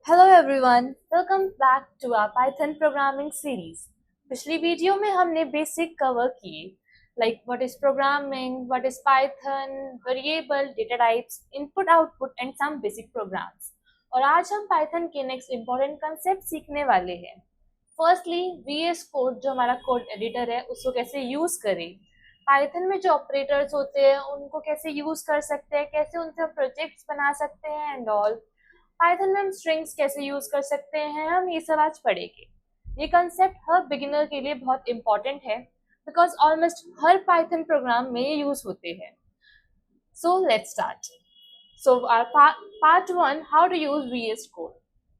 Hello everyone, welcome back to our Python programming series. पिछली video में हमने basic cover किए like what is programming, what is Python, variable, data types, input output and some basic programs. और आज हम Python के next important concept सीखने वाले हैं. Firstly, VS Code जो हमारा कोड एडिटर है उसको कैसे यूज करें. Python में जो ऑपरेटर्स होते हैं उनको कैसे यूज कर सकते हैं, कैसे उनसे हम प्रोजेक्ट्स बना सकते हैं एंड ऑल. पाइथन में हम स्ट्रिंग्स कैसे यूज कर सकते हैं, हम ये सब आज पढ़ेंगे. ये कंसेप्ट हर बिगिनर के लिए बहुत इंपॉर्टेंट है बिकॉज ऑलमोस्ट हर पाइथन प्रोग्राम में ये यूज होते हैं. So let's start. So part 1, how to use VS code.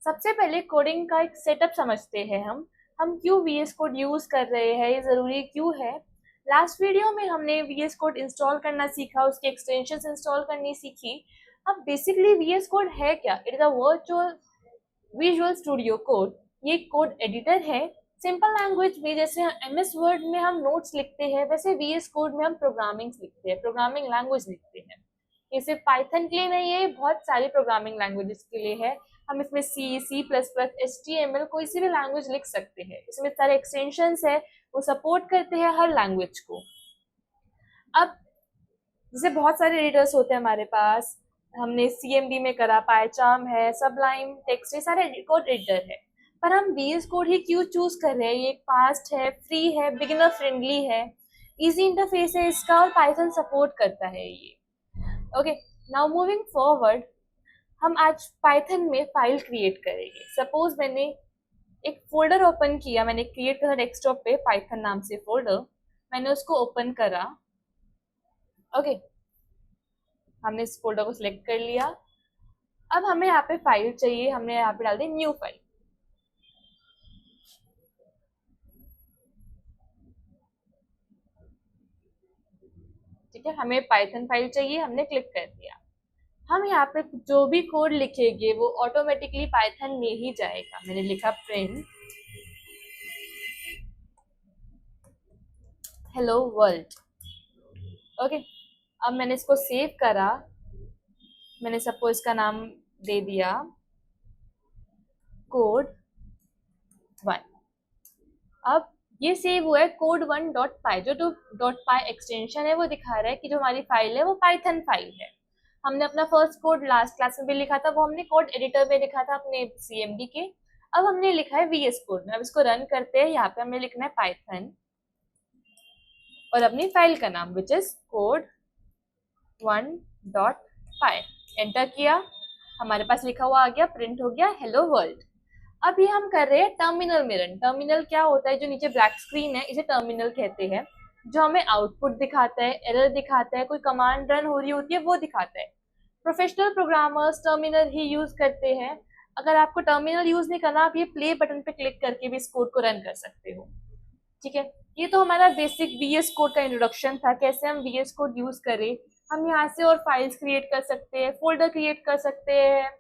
सबसे पहले कोडिंग का एक सेटअप समझते हैं. हम क्यों VS कोड यूज कर रहे हैं, ये जरूरी क्यों है. लास्ट वीडियो में हमने VS कोड इंस्टॉल करना सीखा, उसके एक्सटेंशंस इंस्टॉल करनी सीखी. अब बेसिकली VS कोड है क्या? It is a visual studio code. ये कोड एडिटर है. सिंपल लैंग्वेज में जैसे MS वर्ड में हम नोट्स लिखते हैं वैसे VS कोड में हम प्रोग्रामिंग लिखते हैं, प्रोग्रामिंग लैंग्वेज लिखते हैं. ये सिर्फ पाइथन के लिए नहीं है, बहुत सारी प्रोग्रामिंग लैंग्वेजेस के लिए है. हम इसमें C++, HTML कोई सी भी लैंग्वेज लिख सकते हैं. इसमें सारे एक्सटेंशंस है, वो सपोर्ट करते हैं हर लैंग्वेज को. अब जैसे बहुत सारे एडिटर्स होते हैं हमारे पास, हमने CMD में करा, पाइचार्म है, सबलाइम टेक्स्ट, ये सारे कोड एडिटर है. पर हम VS कोड ही क्यों चूज कर रहे हैं? ये फास्ट है, फ्री है, बिगिनर फ्रेंडली है, इजी इंटरफेस है इसका और पाइथन सपोर्ट करता है ये. ओके, नाउ मूविंग फॉरवर्ड, हम आज पाइथन में फाइल क्रिएट करेंगे. सपोज मैंने एक फोल्डर ओपन किया, मैंने क्रिएट करा डेस्कटॉप पे पाइथन नाम से फोल्डर, मैंने उसको ओपन करा. ओके, हमने इस फोल्डर को सिलेक्ट कर लिया. अब हमें यहाँ पे फाइल चाहिए, हमने यहाँ पे डाल दी न्यू फाइल. ठीक है, हमें पाइथन फाइल चाहिए, हमने क्लिक कर दिया. हम यहाँ पे जो भी कोड लिखेंगे वो ऑटोमेटिकली पाइथन में ही जाएगा. मैंने लिखा प्रिंट हेलो वर्ल्ड. ओके, अब मैंने इसको सेव करा. मैंने सपोज का नाम दे दिया कोड 1. अब ये सेव हुआ है code1.py. जो .py एक्सटेंशन है वो दिखा रहा है कि जो हमारी फाइल है वो पाइथन फाइल है. हमने अपना फर्स्ट कोड लास्ट क्लास में भी लिखा था, वो हमने कोड एडिटर में लिखा था अपने CMD के. अब हमने लिखा है VS कोड में. अब इसको रन करते हैं. यहाँ पे हमें लिखना है पाइथन और अपनी फाइल का नाम विच इज code1.py. एंटर किया, हमारे पास लिखा हुआ आ गया, प्रिंट हो गया हेलो वर्ल्ड. अब ये हम कर रहे हैं टर्मिनल में रन. टर्मिनल क्या होता है? जो नीचे ब्लैक स्क्रीन है इसे टर्मिनल कहते हैं, जो हमें आउटपुट दिखाता है, एरर दिखाता है, कोई कमांड रन हो रही होती है वो दिखाता है. प्रोफेशनल प्रोग्रामर्स टर्मिनल ही यूज करते हैं. अगर आपको टर्मिनल यूज नहीं करना, आप ये प्ले बटन पे क्लिक करके भी इस कोड को रन कर सकते हो. ठीक है, ये तो हमारा बेसिक VS कोड का इंट्रोडक्शन था, कैसे हम VS कोड यूज करें. हम यहाँ से और फाइल्स क्रिएट कर सकते हैं, फोल्डर क्रिएट कर सकते हैं,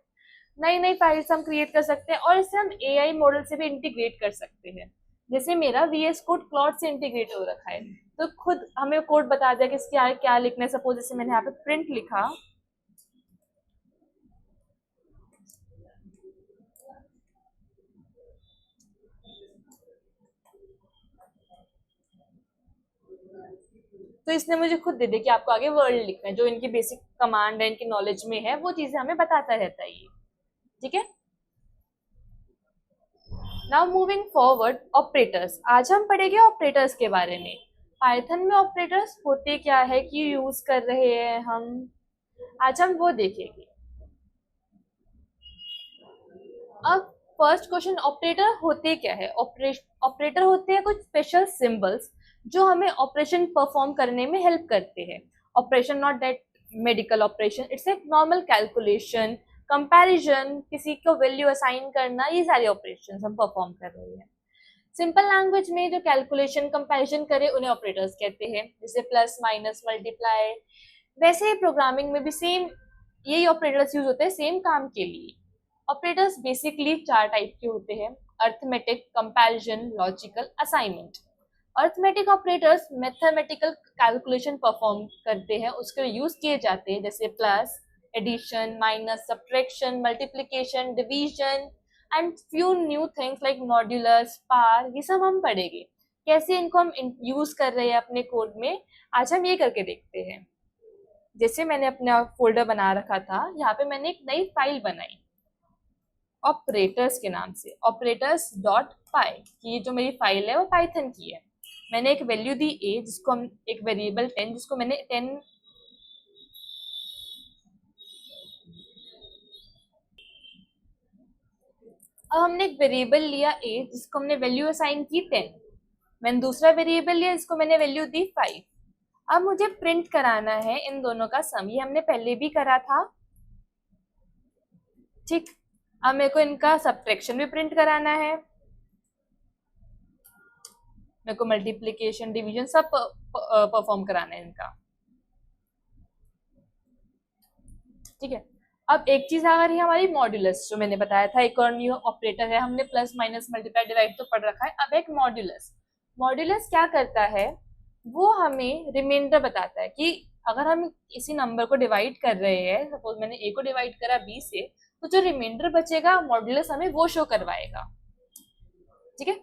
नई नई फाइल्स हम क्रिएट कर सकते हैं और इसे हम AI मॉडल से भी इंटीग्रेट कर सकते हैं. जैसे मेरा VS कोड क्लॉड से इंटीग्रेट हो रखा है तो खुद हमें कोड बता दिया कि इसके आगे क्या लिखना है. सपोज जैसे मैंने यहाँ पे प्रिंट लिखा, तो इसने मुझे खुद दे दिया कि आपको आगे वर्ल्ड लिखना है. जो इनकी बेसिक कमांड है, इनकी नॉलेज में है, वो चीजें हमें बताता रहता है ये. ठीक है, नाउ मूविंग फॉरवर्ड, ऑपरेटर्स. आज हम पढ़ेंगे ऑपरेटर्स के बारे में. पाइथन में ऑपरेटर्स होते क्या है, कि यूज कर रहे हैं हम, आज हम वो देखेंगे. अब फर्स्ट क्वेश्चन, ऑपरेटर होते क्या है? ऑपरेटर होते हैं कुछ स्पेशल सिंबल्स जो हमें ऑपरेशन परफॉर्म करने में हेल्प करते हैं. Operation not that medical operation, it's a normal calculation, comparison, किसी को वैल्यू असाइन करना, ये सारे ऑपरेशंस हम परफॉर्म कर रहे हैं. सिंपल लैंग्वेज में जो कैलकुलेशन कंपैरिजन करे उन्हें ऑपरेटर्स कहते हैं, जैसे प्लस माइनस मल्टीप्लाई. वैसे प्रोग्रामिंग में भी सेम यही ऑपरेटर्स यूज होते हैं सेम काम के लिए. ऑपरेटर्स बेसिकली 4 टाइप के होते हैं: arithmetic, comparison, logical, assignment. Arithmetic operators mathematical calculation perform करते हैं, उसके यूज किए जाते हैं, जैसे plus, addition, minus, subtraction, multiplication, division and few new things like modulus, पार, ये सब हम पढ़ेंगे। कैसे इनको हम यूज कर रहे हैं अपने कोड में, आज हम ये करके देखते हैं। जैसे मैंने अपना फोल्डर बना रखा था, यहाँ पे मैंने एक नई फाइल बनाई ऑपरेटर्स के नाम से, ऑपरेटर्स डॉट पाई। ये जो मेरी फाइल है वो पाइथन की है। मैंने एक वैल्यू दी a, जिसको हम एक वेरिएबल 10, जिसको मैंने 10 अब हमने एक वेरिएबल लिया a, जिसको हमने वैल्यू असाइन की 10। मैंने दूसरा वेरिएबल लिया, जिसको मैंने वैल्यू दी 5। अब मुझे प्रिंट कराना है इन दोनों का सम, ये हमने पहले भी करा था, ठीक। अब मेरे को इनका सब्ट्रैक्शन भी प्रिंट कराना है, मेरे को मल्टीप्लिकेशन, डिवीजन सब परफॉर्म कराना है इनका, ठीक है। अब एक चीज आ रही है हमारी मॉड्यूलस, जो मैंने बताया था एक और न्यू ऑपरेटर है, हमने प्लस माइनस मल्टीप्लाई डिवाइड तो पढ़ रखा है। अब एक मॉड्यूलस, मॉड्यूलस क्या करता है, वो हमें रिमाइंडर बताता है कि अगर हम किसी नंबर को डिवाइड कर रहे हैं, सपोज मैंने a को डिवाइड करा b से, तो जो रिमाइंडर बचेगा मॉड्यूलस हमें वो शो करवाएगा, ठीक है।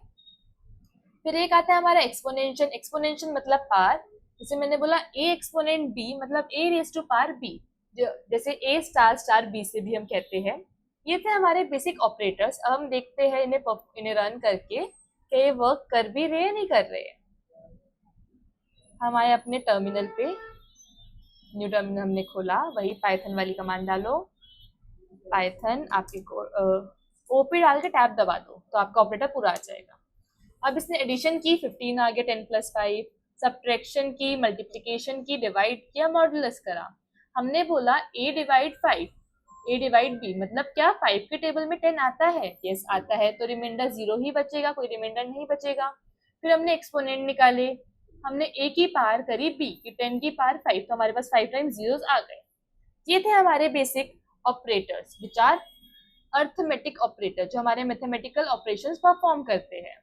फिर एक आता है हमारा एक्सपोनेंशियल, एक्सपोनेंशियल मतलब पार। जैसे मैंने बोला a एक्सपोनेंट b मतलब a raise to power b, जैसे a स्टार स्टार b से भी हम कहते हैं। ये थे हमारे बेसिक ऑपरेटर्स। अब हम देखते हैं इन्हें रन करके कि ये वर्क कर भी रहे हैं नहीं कर रहे हैं। हम आए अपने टर्मिनल पे, न्यू टर्मिनल हमने खोला, वही पाइथन वाली कमांड डालो, पाइथन आपके ओपी डाल के टैब दबा दो तो आपका ऑपरेटर पूरा आ जाएगा। अब इसने एडिशन की 15 आ गया 10 + 5, सब्ट्रैक्शन की, मल्टीप्लिकेशन की, डिवाइड किया, मॉड्यूलस करा। हमने बोला a divide 5, a divide b मतलब क्या, 5 के टेबल में 10 आता है, यस आता है, तो रिमाइंडर 0 ही बचेगा, कोई रिमाइंडर नहीं बचेगा। फिर हमने एक्सपोनेंट निकाले, हमने a की पार करी b की, 10 की पार 5, तो हमारे पास 5 टाइम्स जीरोस आ गए। ये थे हमारे basic operators, which are arithmetic operator, जो हमारे मैथमेटिकल ऑपरेशंस परफॉर्म करते हैं।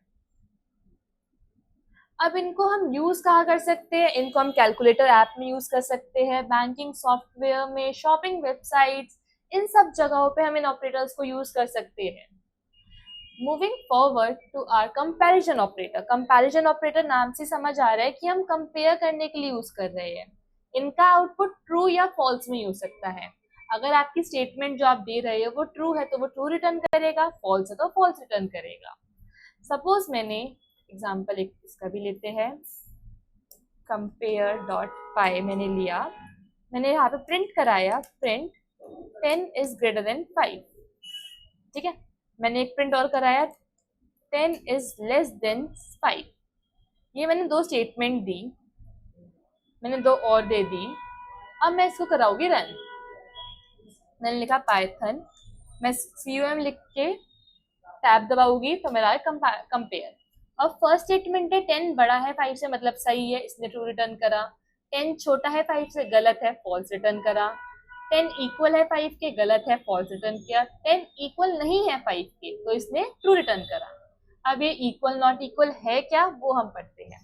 अब इनको हम यूज कहाँ कर सकते हैं, इनको हम कैलकुलेटर ऐप में यूज कर सकते हैं, बैंकिंग सॉफ्टवेयर में, शॉपिंग वेबसाइट्स, इन सब जगहों पे हम इन ऑपरेटर्स को यूज कर सकते हैं। Moving forward to our comparison operator. Comparison operator नाम से समझ आ रहा है कि हम कंपेयर करने के लिए यूज कर रहे हैं। इनका आउटपुट ट्रू या फॉल्स में हो सकता है। अगर आपकी स्टेटमेंट जो आप दे रहे हो वो ट्रू है तो वो ट्रू रिटर्न करेगा, फॉल्स है तो फॉल्स रिटर्न करेगा। सपोज मैंने एग्जाम्पल एक इसका भी लेते हैं, कंपेयर डॉट पाई मैंने लिया, मैंने यहाँ पे प्रिंट कराया, प्रिंट 10 इज ग्रेटर देन 5, ठीक है। मैंने एक प्रिंट और कराया, 10 इज लेस देन 5। ये मैंने दो स्टेटमेंट दी, मैंने दो और दे दी। अब मैं इसको कराऊंगी रन। मैंने लिखा पाइथन, मैं cum लिख के टैब दबाऊंगी तो मेरा कंपेयर। अब फर्स्ट स्टेटमेंट है 10 बड़ा है 5 से मतलब सही है, इसने ट्रू रिटर्न करा। 10 छोटा है 5 से गलत है, फॉल्स रिटर्न करा। 10 इक्वल है 5 के, गलत है, फॉल्स रिटर्न किया। 10 इक्वल नहीं है 5 के तो इसने ट्रू रिटर्न करा। अब ये इक्वल नॉट इक्वल है क्या, वो हम पढ़ते हैं।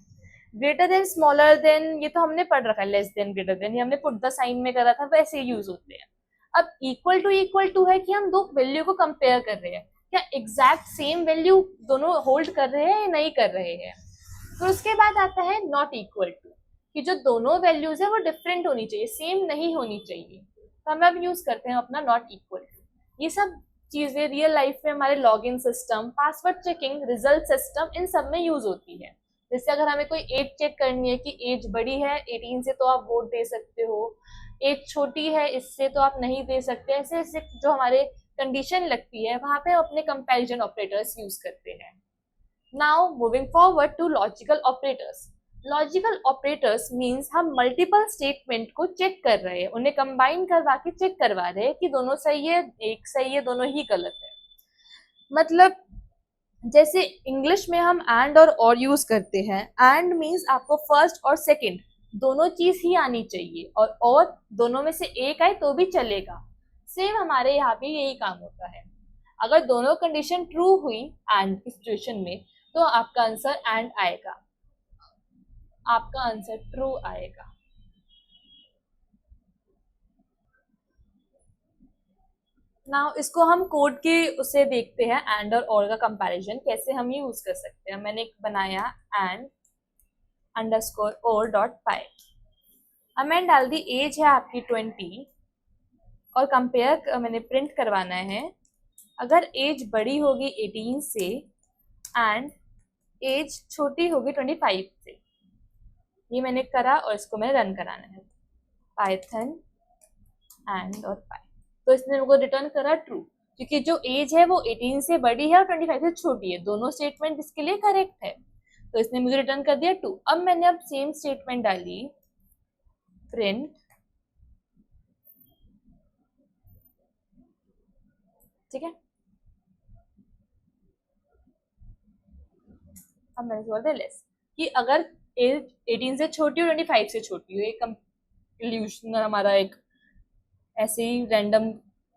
ग्रेटर देन स्मॉलर देन, ये तो हमने पढ़ रखा है। लेस देन ग्रेटर देन ये हमने पुट द साइन में करा था, वैसे यूज होते हैं। अब इक्वल टू है कि हम दो वैल्यू को कंपेयर कर रहे हैं, क्या एग्जैक्ट सेम वैल्यू दोनों होल्ड कर रहे हैं या नहीं कर रहे हैं। तो उसके बाद आता है नॉट इक्वल टू, कि जो दोनों वैल्यूज है वो डिफरेंट होनी चाहिए, सेम नहीं होनी चाहिए। तो हम अब यूज करते हैं अपना नॉट इक्वल टू। ये सब चीजें रियल लाइफ में हमारे login system, password checking, result system, इन सब में यूज होती है। जैसे अगर हमें कोई एज चेक करनी है कि एज बड़ी है 18 से तो आप वोट दे सकते हो, एज छोटी है इससे तो आप नहीं दे सकते, ऐसे ऐसे जो हमारे कंडीशन लगती है वहां पे हम अपने कंपैरिजन ऑपरेटर्स यूज करते हैं। Now moving forward to logical operators. Logical operators means हम मल्टीपल स्टेटमेंट को चेक कर रहे हैं, उन्हें कंबाइन करवा के चेक करवा रहे हैं कि दोनों सही है, एक सही है, दोनों ही गलत है। मतलब जैसे इंग्लिश में हम एंड और यूज करते हैं। एंड मींस आपको फर्स्ट और सेकंड दोनों चीज ही आनी चाहिए, और दोनों में से एक आए तो भी चलेगा। सेम हमारे यहाँ पे यही काम होता है। अगर दोनों कंडीशन ट्रू हुई एंड की सिचुएशन में तो आपका आंसर एंड आएगा, आपका आंसर ट्रू आएगा। नाउ इसको हम कोड के उसे देखते हैं, एंड और का कंपैरिजन कैसे हम यूज कर सकते हैं। मैंने एक बनाया एंड अंडरस्कोर और डॉट पाई। अब मैंने डाल दी एज है आपकी 20 और कंपेयर मैंने प्रिंट करवाना है अगर एज बड़ी होगी 18 से एंड एज छोटी होगी 25 से। ये मैंने करा और इसको मैंने रन कराना है पाइथन एंड और पाई। तो इसने मेरे को रिटर्न करा ट्रू, क्योंकि जो एज है वो 18 से बड़ी है और 25 से छोटी है, दोनों स्टेटमेंट इसके लिए करेक्ट है। तो इसने मुझे रिटर्न कर दिया 2। अब मैंने सेम स्टेटमेंट डाली प्रिंट, ठीक है। अब मैंने बोल दिया लेस कि अगर एज 18 से छोटी हो 25 से छोटी हो, एक कंक्लूजन हमारा एक ऐसे ही रैंडम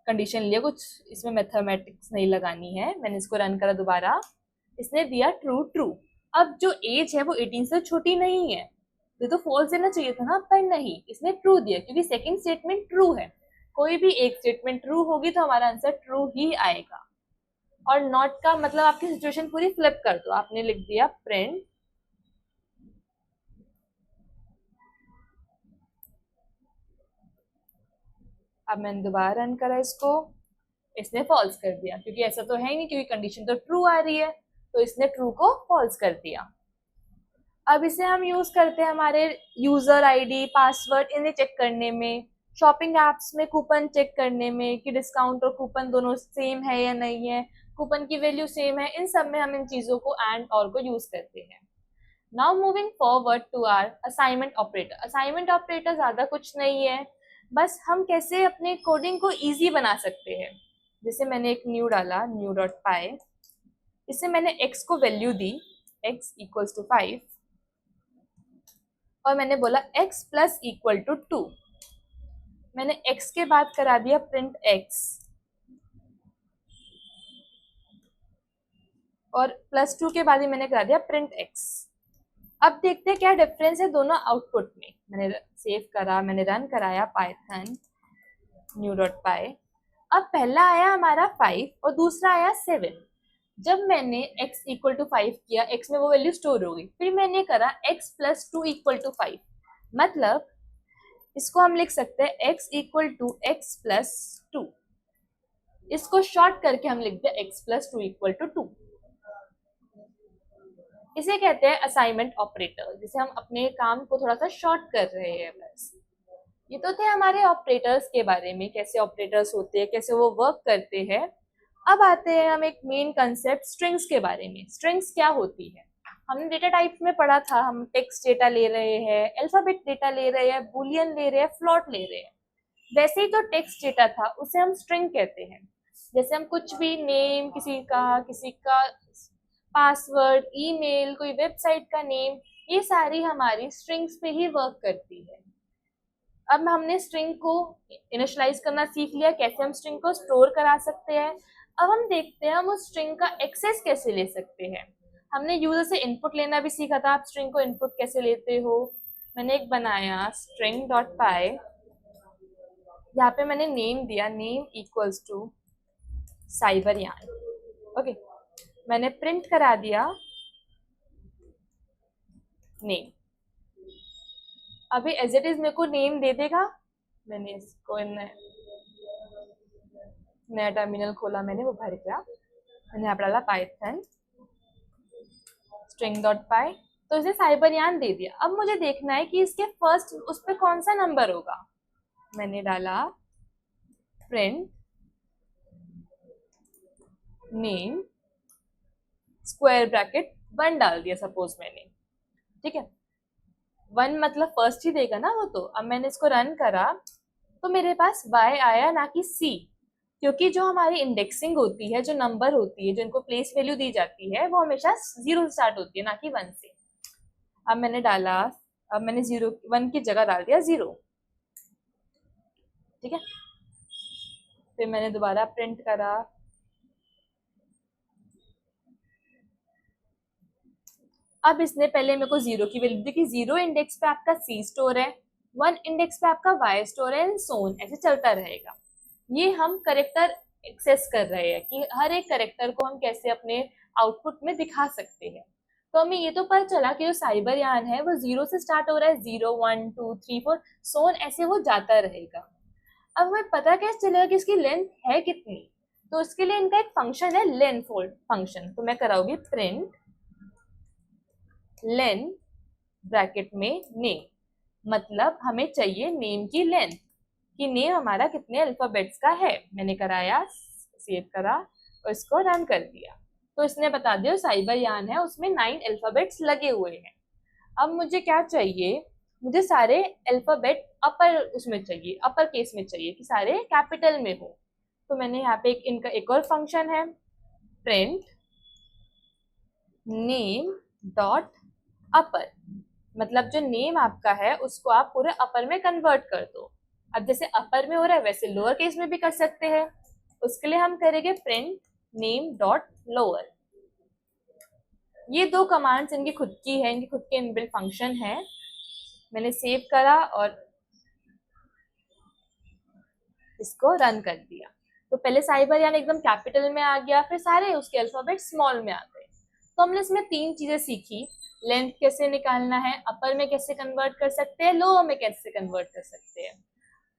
कंडीशन लिया, कुछ इसमें मैथमेटिक्स नहीं लगानी है। मैंने इसको रन करा दोबारा, इसने दिया ट्रू ट्रू। अब जो एज है वो 18 से छोटी नहीं है, ये तो फॉल्स देना चाहिए था ना, पर नहीं, इसने ट्रू दिया क्योंकि सेकंड स्टेटमेंट ट्रू है। कोई भी एक स्टेटमेंट ट्रू होगी तो हमारा आंसर ट्रू ही आएगा। और नॉट का मतलब आपकी सिचुएशन पूरी फ्लिप कर दो। आपने लिख दिया प्रिंट अब मैंने दोबारा रन करा इसको, इसने फॉल्स कर दिया क्योंकि ऐसा तो है ही नहीं, क्योंकि कंडीशन तो ट्रू आ रही है, तो इसने ट्रू को फॉल्स कर दिया। अब इसे हम यूज करते हैं हमारे यूजर आईडी पासवर्ड इन्हें चेक करने में, शॉपिंग एप्स में कूपन चेक करने में कि डिस्काउंट और कूपन दोनों सेम है या नहीं है, कूपन की वैल्यू सेम है, इन सब में हम इन चीजों को एंड और को यूज करते हैं। Now moving forward to our assignment operator. Assignment operator ज्यादा कुछ नहीं है, बस हम कैसे अपने कोडिंग को इजी बना सकते हैं। जैसे मैंने एक न्यू डाला, न्यू डॉट पाई, इससे मैंने x को वैल्यू दी x इक्वल्स टू 5 और मैंने बोला x प्लस इक्वल टू 2। मैंने x के बाद करा दिया प्रिंट x और प्लस 2 के बाद ही मैंने करा दिया प्रिंट x। अब देखते हैं क्या डिफरेंस है दोनों आउटपुट में। मैंने सेव करा, मैंने रन कराया पाइथन न्यू डॉट पाई। अब पहला आया हमारा 5 और दूसरा आया 7। जब मैंने x इक्वल टू 5 किया, x में वो वैल्यू स्टोर हो गई। फिर मैंने करा x प्लस 2 इक्वल टू 5, मतलब इसको हम लिख सकते हैं x equal to x plus 2। इसको शॉर्ट करके हम लिखते हैं x प्लस 2 इक्वल टू 2। इसे कहते हैं असाइनमेंट ऑपरेटर, जिसे हम अपने काम को थोड़ा सा शॉर्ट कर रहे हैं बस। ये तो थे हमारे ऑपरेटर्स के बारे में, कैसे ऑपरेटर्स होते हैं, कैसे वो वर्क करते हैं। अब आते हैं हम एक मेन कंसेप्ट स्ट्रिंग्स के बारे में। स्ट्रिंग्स क्या होती है, हमने डेटा टाइप में पढ़ा था। हम टेक्स्ट डेटा ले रहे हैं, अल्फाबेट डेटा ले रहे हैं, बुलियन ले रहे हैं, फ्लोट ले रहे हैं। वैसे ही जो टेक्स्ट डेटा था उसे हम स्ट्रिंग कहते हैं। जैसे हम कुछ भी नेम किसी का पासवर्ड, ईमेल, कोई वेबसाइट का नेम, ये सारी हमारी स्ट्रिंग्स पे ही वर्क करती है। अब हमने स्ट्रिंग को इनिशियलाइज करना सीख लिया, कैसे हम स्ट्रिंग को स्टोर करा सकते हैं। अब हम देखते हैं हम उस स्ट्रिंग का एक्सेस कैसे ले सकते हैं। हमने यूजर से इनपुट लेना भी सीखा था, आप स्ट्रिंग को इनपुट कैसे लेते हो। मैंने एक बनाया स्ट्रिंग डॉट पाई, यहाँ पे मैंने नेम दिया, नेम इक्वल्स टू साइबरयान। ओके, मैंने प्रिंट करा दिया नेम। अभी एज इट इज मेरे को नेम दे देगा। मैंने इसको नया टर्मिनल खोला, मैंने वो भर गया। मैंने यहाँ पर डाला पाइथन स्ट्रिंग डॉट पाई, तो इसे साइबरयान दे दिया। अब मुझे देखना है कि इसके फर्स्ट उस पर कौन सा नंबर होगा। मैंने डाला प्रिंट नेम स्क्वायर ब्रैकेट 1 डाल दिया सपोज मैंने, ठीक है। 1 मतलब फर्स्ट ही देगा ना वो तो। अब मैंने इसको रन करा तो मेरे पास y आया ना कि c, क्योंकि जो हमारी इंडेक्सिंग होती है, जो नंबर होती है, जो इनको प्लेस वैल्यू दी जाती है, वो हमेशा 0 से स्टार्ट होती है ना कि 1 से। अब मैंने डाला, अब मैंने 1 की जगह डाल दिया 0, ठीक है। फिर मैंने दोबारा प्रिंट करा, अब इसने पहले मेरे को 0 की वैल्यू दी कि 0 इंडेक्स पे आपका C स्टोर है, 1 इंडेक्स पे आपका Y स्टोर है, एंड सो ऑन, ऐसे चलता रहेगा। ये हम करेक्टर एक्सेस कर रहे हैं कि हर एक कैरेक्टर को हम कैसे अपने आउटपुट में दिखा सकते हैं। तो हमें ये तो पता चला कि जो साइबर यान है वो 0 से स्टार्ट हो रहा है, 0 1 2 3 4 सोन ऐसे वो जाता रहेगा। अब हमें पता कैसे चलेगा कि इसकी लेंथ है कितनी? तो उसके लिए इनका एक फंक्शन है लेंथ फंक्शन। तो मैं कराऊंगी प्रिंट लेंथ ब्रैकेट में नेम, मतलब हमें चाहिए नेम की लेंथ कि नेम हमारा कितने अल्फाबेट्स का है। मैंने कराया, सेव करा और इसको रन कर दिया, तो इसने बता दिया साइबर यान है उसमें 9 अल्फाबेट्स लगे हुए हैं। अब मुझे क्या चाहिए, मुझे सारे अल्फाबेट अपर उसमें चाहिए, अपर केस में चाहिए कि सारे कैपिटल में हो। तो मैंने यहाँ पे इनका एक और फंक्शन है प्रिंट नेम डॉट अपर, मतलब जो नेम आपका है उसको आप पूरे अपर में कन्वर्ट कर दो। अब जैसे अपर में हो रहा है वैसे लोअर केस में भी कर सकते हैं। उसके लिए हम करेंगे प्रिंट नेम डॉट लोअर। ये दो कमांड्स इनकी खुद की है, इनकी खुद के इनबिल्ट फंक्शन है। मैंने सेव करा और इसको रन कर दिया। तो पहले साइबर यान एकदम कैपिटल में आ गया, फिर सारे उसके अल्फाबेट स्मॉल में आ गए। तो हमने इसमें 3 चीजें सीखी, लेंथ कैसे निकालना है, अपर में कैसे कन्वर्ट कर सकते हैं, लोअर में कैसे कन्वर्ट कर सकते हैं।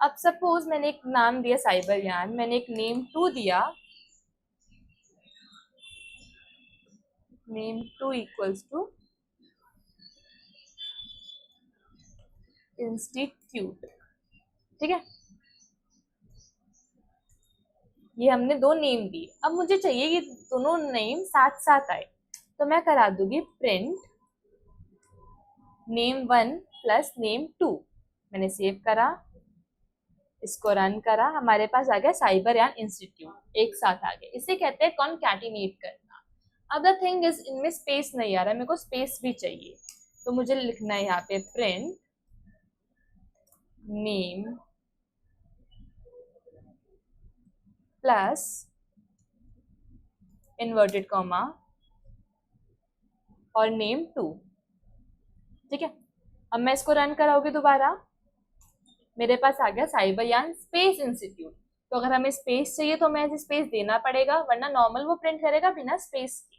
अब सपोज मैंने एक नाम दिया साइबर यान, मैंने एक नेम 2 दिया, नेम 2 इक्वल्स टू इंस्टीट्यूट। ठीक है, ये हमने 2 नेम दी। अब मुझे चाहिए कि दोनों नेम साथ साथ आए, तो मैं करा दूंगी प्रिंट नेम 1 प्लस नेम 2। मैंने सेव करा, इसको रन करा, हमारे पास आ गया साइबर यान इंस्टीट्यूट एक साथ आ गया। इसे कहते हैं कॉन्कैटिनेट करना। अब द थिंग इज इनमें स्पेस नहीं आ रहा है, मेरे को स्पेस भी चाहिए। तो मुझे लिखना है यहाँ पे print name plus inverted comma और नेम 2। ठीक है, अब मैं इसको रन कराऊंगी दोबारा, मेरे पास आ गया साइबर यान स्पेस इंस्टीट्यूट। तो अगर हमें स्पेस चाहिए तो हमें स्पेस देना पड़ेगा, वरना नॉर्मल वो प्रिंट करेगा बिना स्पेस के।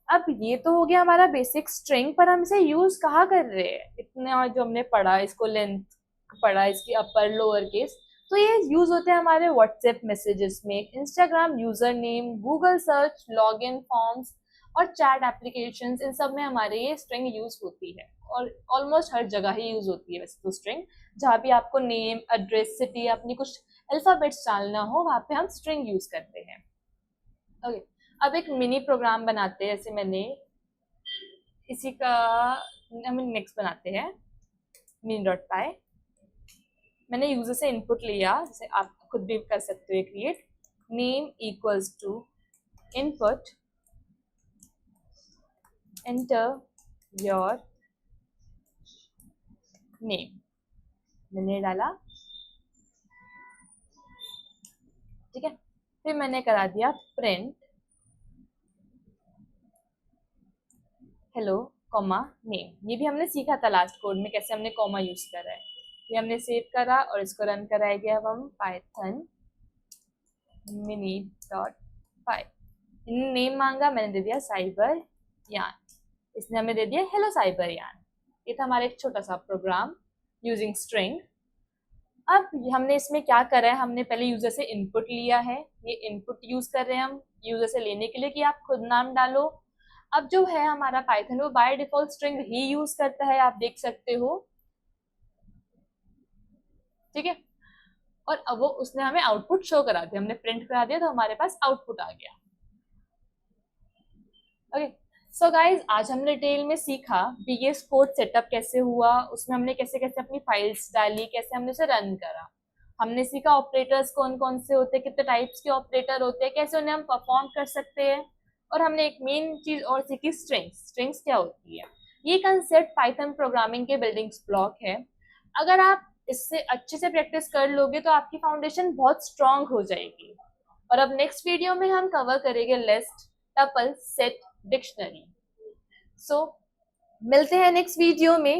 अब ये तो हो गया हमारा बेसिक स्ट्रिंग, पर हम इसे यूज कहाँ कर रहे हैं? इतने और जो हमने पढ़ा, इसको लेंथ पढ़ा, इसकी अपर लोअर केस, तो ये यूज होते हैं हमारे व्हाट्सएप मैसेजेस में, Instagram user name, Google search, login forms और चैट एप्लीकेशंस, इन सब में हमारे ये स्ट्रिंग यूज होती है। और ऑलमोस्ट हर जगह ही यूज होती है वैसे तो स्ट्रिंग, जहाँ भी आपको नेम, एड्रेस, सिटी, अपनी कुछ अल्फाबेट्स डालना हो वहाँ पे हम स्ट्रिंग यूज करते हैं। ओके, अब एक मिनी प्रोग्राम बनाते हैं, जैसे मैंने इसी का हम नेक्स्ट बनाते हैं मिनी डॉट पाई। मैंने यूजर से इनपुट लिया, जैसे आप खुद भी कर सकते हो create name equals to input enter your name. मैंने डाला, ठीक है, फिर मैंने करा दिया प्रिंट हेलो कॉमा नेम। ये भी हमने सीखा था लास्ट कोड में कैसे हमने कॉमा यूज करा है। ये हमने सेव करा और इसको रन कराएंगे अब हम पाइथन मिनी डॉट पाई। इन्हें नेम मांगा, मैंने दे दिया साइबर यान, इसने हमें दे दिया हेलो साइबर यान। ये था हमारा एक छोटा सा प्रोग्राम यूजिंग स्ट्रिंग। अब हमने इसमें क्या करा है, हमने पहले यूजर से इनपुट लिया है, ये इनपुट यूज कर रहे हैं हम यूजर से लेने के लिए कि आप खुद नाम डालो। अब जो है हमारा पाइथन वो by default string he use करता है, आप देख सकते हो। ठीक है, और अब वो उसने हमें आउटपुट शो करा दिया, हमने प्रिंट करा दिया तो हमारे पास आउटपुट आ गया। ओके, सो गाइज आज हमने डिटेल में सीखा VS कोड सेटअप कैसे हुआ, उसमें हमने कैसे कैसे अपनी फाइल्स डाली, कैसे हमने उसे रन करा। हमने सीखा ऑपरेटर्स कौन कौन से होते हैं, कितने टाइप्स के ऑपरेटर होते हैं, कैसे उन्हें हम परफॉर्म कर सकते हैं। और हमने एक मेन चीज और सीखी, स्ट्रिंग्स। स्ट्रिंग्स क्या होती है, ये कंसेप्ट पाइथन प्रोग्रामिंग के बिल्डिंग ब्लॉक है। अगर आप इससे अच्छे से प्रैक्टिस कर लोगे तो आपकी फाउंडेशन बहुत स्ट्रांग हो जाएगी। और अब नेक्स्ट वीडियो में हम कवर करेंगे लिस्ट, टपल, सेट, डिक्शनरी। सो मिलते हैं नेक्स्ट वीडियो में।